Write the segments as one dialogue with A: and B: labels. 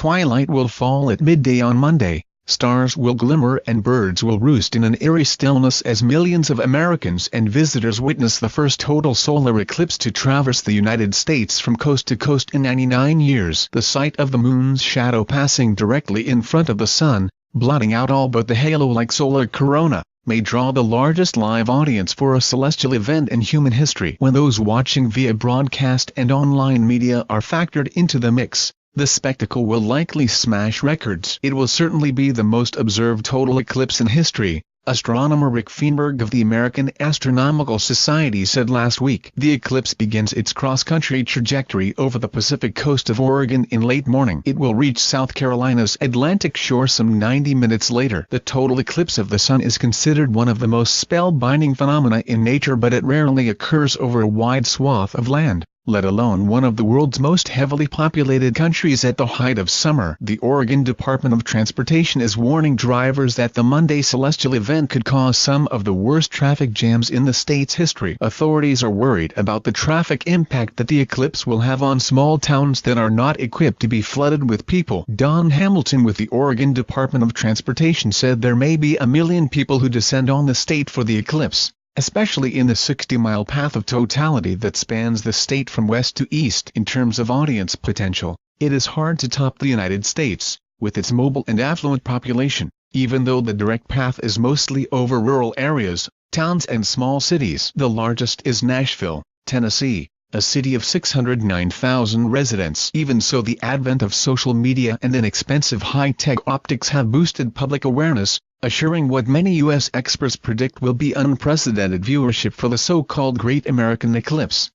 A: Twilight will fall at midday on Monday, stars will glimmer and birds will roost in an eerie stillness as millions of Americans and visitors witness the first total solar eclipse to traverse the United States from coast to coast in 99 years. The sight of the moon's shadow passing directly in front of the sun, blotting out all but the halo-like solar corona, may draw the largest live audience for a celestial event in human history. When those watching via broadcast and online media are factored into the mix, the spectacle will likely smash records. It will certainly be the most observed total eclipse in history, astronomer Rick Feinberg of the American Astronomical Society said last week. The eclipse begins its cross-country trajectory over the Pacific coast of Oregon in late morning. It will reach South Carolina's Atlantic shore some 90 minutes later. The total eclipse of the sun is considered one of the most spellbinding phenomena in nature, but it rarely occurs over a wide swath of land, let alone one of the world's most heavily populated countries at the height of summer. The Oregon Department of Transportation is warning drivers that the Monday celestial event could cause some of the worst traffic jams in the state's history. Authorities are worried about the traffic impact that the eclipse will have on small towns that are not equipped to be flooded with people. Don Hamilton with the Oregon Department of Transportation said there may be 1 million people who descend on the state for the eclipse, especially in the 60-mile path of totality that spans the state from west to east. In terms of audience potential, it is hard to top the United States, with its mobile and affluent population, even though the direct path is mostly over rural areas, towns and small cities. The largest is Nashville, Tennessee, a city of 609,000 residents. Even so, the advent of social media and inexpensive high-tech optics have boosted public awareness, assuring what many U.S. experts predict will be unprecedented viewership for the so-called Great American Eclipse.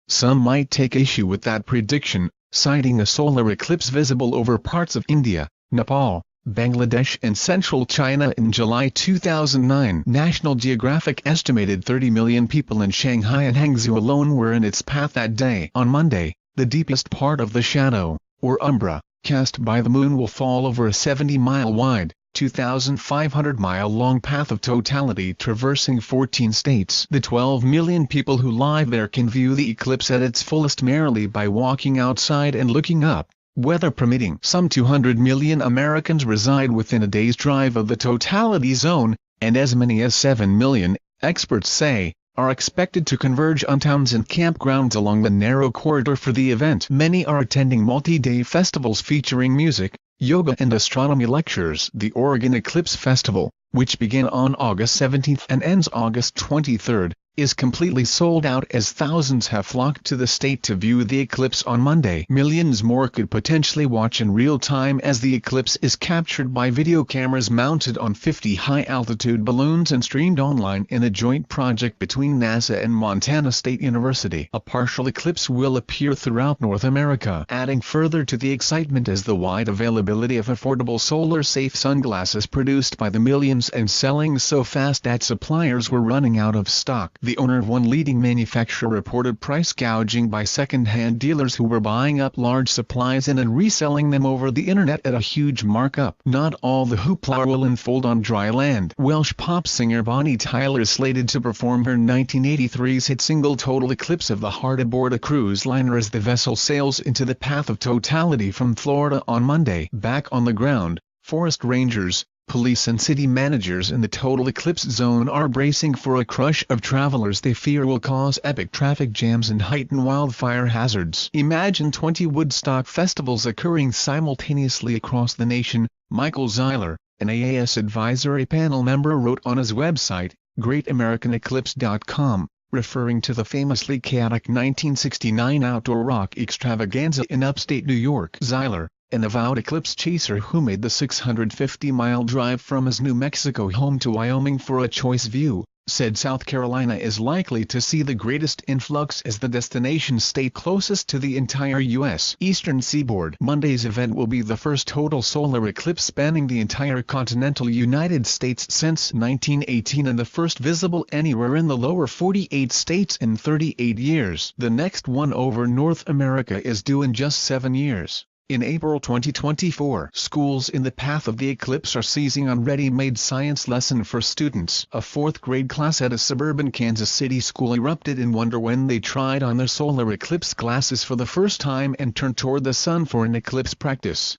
A: Some might take issue with that prediction, citing a solar eclipse visible over parts of India, Nepal, Bangladesh and central China in July 2009. National Geographic estimated 30 million people in Shanghai and Hangzhou alone were in its path that day. On Monday, the deepest part of the shadow, or umbra, cast by the moon will fall over a 70-mile wide, 2,500-mile-long path of totality traversing 14 states. The 12 million people who live there can view the eclipse at its fullest merely by walking outside and looking up, weather permitting. Some 200 million Americans reside within a day's drive of the totality zone, and as many as 7 million, experts say, are expected to converge on towns and campgrounds along the narrow corridor for the event. Many are attending multi-day festivals featuring music, yoga and astronomy lectures. The Oregon Eclipse Festival, which began on August 17 and ends August 23, is completely sold out as thousands have flocked to the state to view the eclipse on Monday. Millions more could potentially watch in real time as the eclipse is captured by video cameras mounted on 50 high-altitude balloons and streamed online in a joint project between NASA and Montana State University. A partial eclipse will appear throughout North America, adding further to the excitement as the wide availability of affordable solar-safe sunglasses produced by the millions and selling so fast that suppliers were running out of stock. The owner of one leading manufacturer reported price gouging by second-hand dealers who were buying up large supplies and then reselling them over the internet at a huge markup. Not all the hoopla will unfold on dry land. Welsh pop singer Bonnie Tyler is slated to perform her 1983's hit single Total Eclipse of the Heart aboard a cruise liner as the vessel sails into the path of totality from Florida on Monday. Back on the ground, forest rangers, police and city managers in the total eclipse zone are bracing for a crush of travelers they fear will cause epic traffic jams and heighten wildfire hazards. Imagine 20 Woodstock festivals occurring simultaneously across the nation, Michael Zeiler, an AAS advisory panel member, wrote on his website, GreatAmericanEclipse.com, referring to the famously chaotic 1969 outdoor rock extravaganza in upstate New York. Zeiler, an avowed eclipse chaser who made the 650-mile drive from his New Mexico home to Wyoming for a choice view, said South Carolina is likely to see the greatest influx as the destination state closest to the entire U.S. eastern seaboard. Monday's event will be the first total solar eclipse spanning the entire continental United States since 1918 and the first visible anywhere in the lower 48 states in 38 years. The next one over North America is due in just 7 years. In April 2024, schools in the path of the eclipse are seizing on ready-made science lesson for students. A fourth-grade class at a suburban Kansas City school erupted in wonder when they tried on their solar eclipse glasses for the first time and turned toward the sun for an eclipse practice.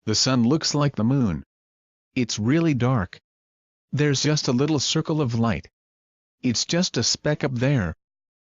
A: The sun looks like the moon. It's really dark. There's just a little circle of light. It's just a speck up there.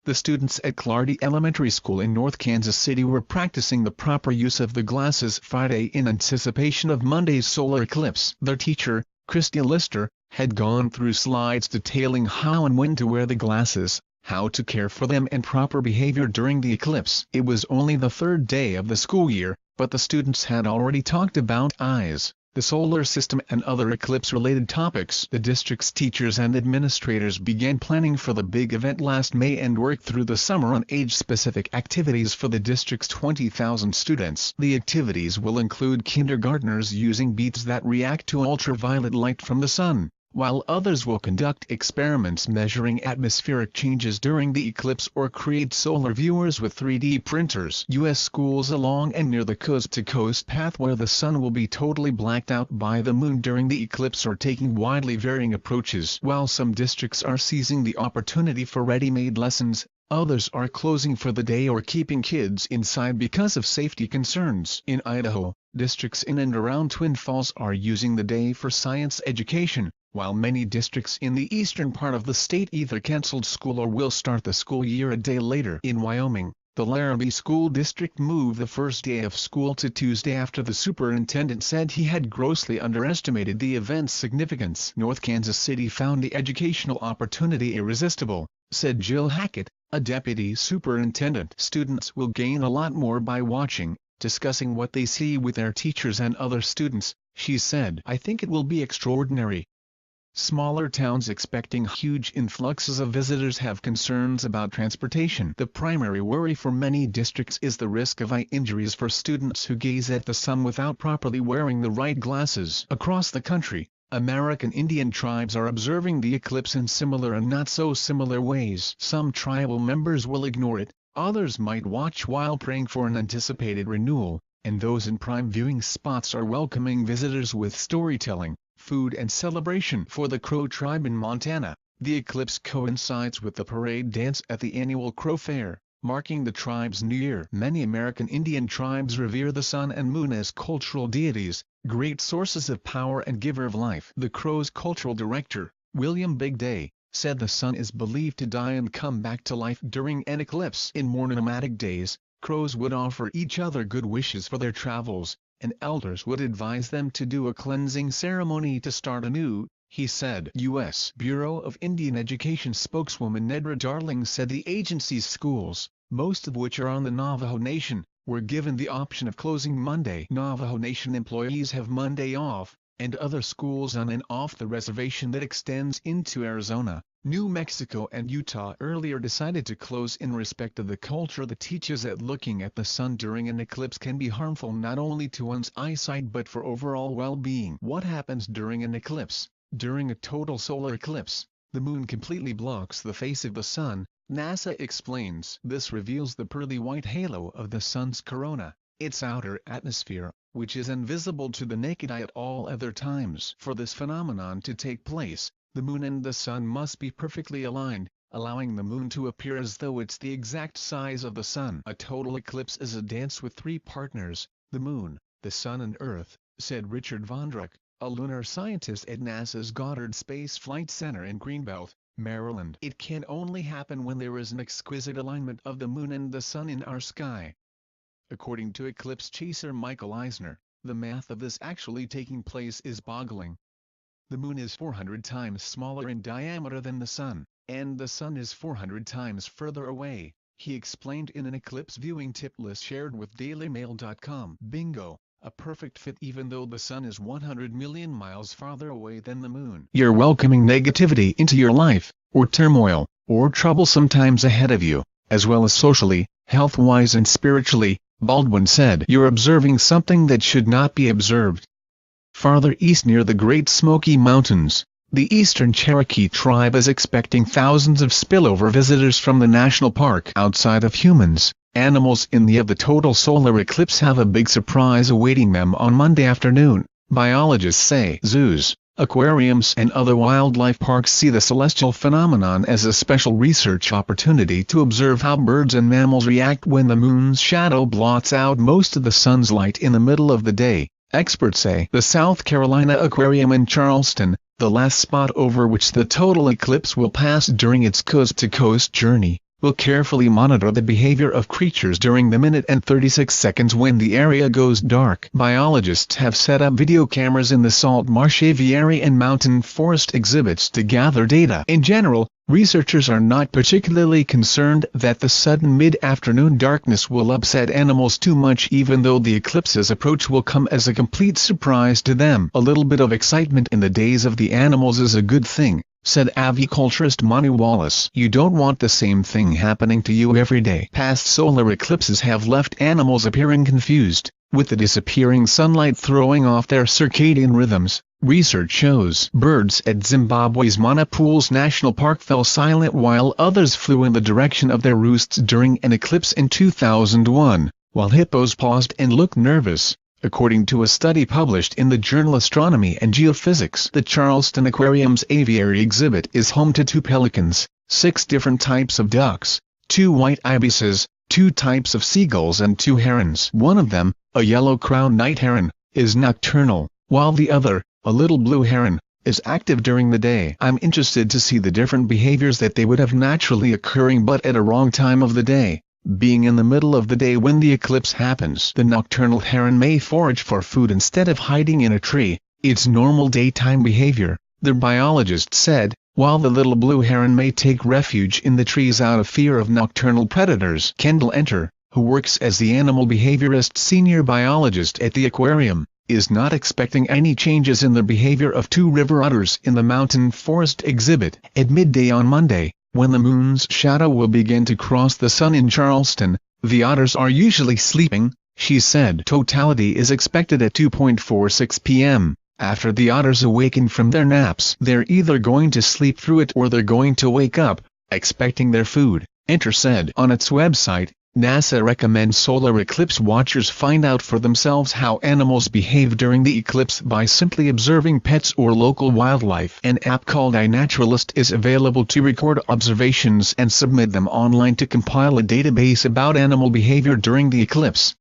A: The students at Clardy Elementary School in North Kansas City were practicing the proper use of the glasses Friday in anticipation of Monday's solar eclipse. Their teacher, Christy Lister, had gone through slides detailing how and when to wear the glasses, how to care for them and proper behavior during the eclipse. It was only the third day of the school year, but the students had already talked about eyes, the solar system and other eclipse-related topics. The district's teachers and administrators began planning for the big event last May and worked through the summer on age-specific activities for the district's 20,000 students. The activities will include kindergartners using beads that react to ultraviolet light from the sun, while others will conduct experiments measuring atmospheric changes during the eclipse or create solar viewers with 3D printers. U.S. schools along and near the coast-to-coast path where the sun will be totally blacked out by the moon during the eclipse are taking widely varying approaches. While some districts are seizing the opportunity for ready-made lessons, others are closing for the day or keeping kids inside because of safety concerns. In Idaho, districts in and around Twin Falls are using the day for science education, while many districts in the eastern part of the state either canceled school or will start the school year a day later. In Wyoming, the Laramie School District moved the first day of school to Tuesday after the superintendent said he had grossly underestimated the event's significance. North Kansas City found the educational opportunity irresistible, said Jill Hackett, a deputy superintendent. Students will gain a lot more by watching, discussing what they see with their teachers and other students, she said. I think it will be extraordinary. Smaller towns expecting huge influxes of visitors have concerns about transportation. The primary worry for many districts is the risk of eye injuries for students who gaze at the sun without properly wearing the right glasses. Across the country, American Indian tribes are observing the eclipse in similar and not so similar ways. Some tribal members will ignore it, others might watch while praying for an anticipated renewal, and those in prime viewing spots are welcoming visitors with storytelling, food and celebration. For the Crow tribe in Montana, the eclipse coincides with the parade dance at the annual Crow Fair, marking the tribe's new year. Many American Indian tribes revere the sun and moon as cultural deities, great sources of power and giver of life. The Crow's cultural director, William Big Day, said the sun is believed to die and come back to life during an eclipse. In more nomadic days, Crows would offer each other good wishes for their travels, and elders would advise them to do a cleansing ceremony to start anew, he said. U.S. Bureau of Indian Education spokeswoman Nedra Darling said the agency's schools, most of which are on the Navajo Nation, were given the option of closing Monday. Navajo Nation employees have Monday off, and other schools on and off the reservation that extends into Arizona, New Mexico and Utah earlier decided to close in respect of the culture that teaches that looking at the sun during an eclipse can be harmful not only to one's eyesight but for overall well-being. What happens during an eclipse? During a total solar eclipse, the moon completely blocks the face of the sun, NASA explains. This reveals the pearly white halo of the sun's corona, its outer atmosphere, which is invisible to the naked eye at all other times. For this phenomenon to take place, the moon and the sun must be perfectly aligned, allowing the moon to appear as though it's the exact size of the sun. A total eclipse is a dance with three partners, the moon, the sun and Earth, said Richard Vondruk, a lunar scientist at NASA's Goddard Space Flight Center in Greenbelt, Maryland. It can only happen when there is an exquisite alignment of the moon and the sun in our sky. According to eclipse chaser Michael Eisner, the math of this actually taking place is boggling. The moon is 400 times smaller in diameter than the sun, and the sun is 400 times further away, he explained in an eclipse viewing tip list shared with dailymail.com. Bingo, a perfect fit even though the sun is 100 million miles farther away than the moon. You're welcoming negativity into your life, or turmoil, or trouble sometimes ahead of you, as well as socially, health-wise and spiritually, Baldwin said. You're observing something that should not be observed. Farther east near the Great Smoky Mountains, the Eastern Cherokee tribe is expecting thousands of spillover visitors from the national park. Outside of humans, animals in the total solar eclipse have a big surprise awaiting them on Monday afternoon, biologists say. Zoos, aquariums and other wildlife parks see the celestial phenomenon as a special research opportunity to observe how birds and mammals react when the moon's shadow blots out most of the sun's light in the middle of the day. Experts say the South Carolina Aquarium in Charleston, the last spot over which the total eclipse will pass during its coast-to-coast journey, will carefully monitor the behavior of creatures during the minute and 36 seconds when the area goes dark. Biologists have set up video cameras in the salt marsh aviary and mountain forest exhibits to gather data. In general, researchers are not particularly concerned that the sudden mid-afternoon darkness will upset animals too much, even though the eclipse's approach will come as a complete surprise to them. A little bit of excitement in the days of the animals is a good thing, said aviculturist Monty Wallace. You don't want the same thing happening to you every day. Past solar eclipses have left animals appearing confused, with the disappearing sunlight throwing off their circadian rhythms. Research shows birds at Zimbabwe's Mana Pools National Park fell silent while others flew in the direction of their roosts during an eclipse in 2001, while hippos paused and looked nervous, according to a study published in the journal Astronomy and Geophysics. The Charleston Aquarium's aviary exhibit is home to 2 pelicans, 6 different types of ducks, 2 white ibises, 2 types of seagulls and 2 herons. One of them, a yellow-crowned night heron, is nocturnal, while the other, a little blue heron, is active during the day. I'm interested to see the different behaviors that they would have naturally occurring but at a wrong time of the day, being in the middle of the day when the eclipse happens. The nocturnal heron may forage for food instead of hiding in a tree, its normal daytime behavior, the biologist said, while the little blue heron may take refuge in the trees out of fear of nocturnal predators. Kendall Enter, who works as the animal behaviorist senior biologist at the aquarium, is not expecting any changes in the behavior of 2 river otters in the mountain forest exhibit. At midday on Monday, when the moon's shadow will begin to cross the sun in Charleston, the otters are usually sleeping, she said. Totality is expected at 2:46 p.m. After the otters awaken from their naps, they're either going to sleep through it or they're going to wake up, expecting their food, Enter said. On its website, NASA recommends solar eclipse watchers find out for themselves how animals behave during the eclipse by simply observing pets or local wildlife. An app called iNaturalist is available to record observations and submit them online to compile a database about animal behavior during the eclipse.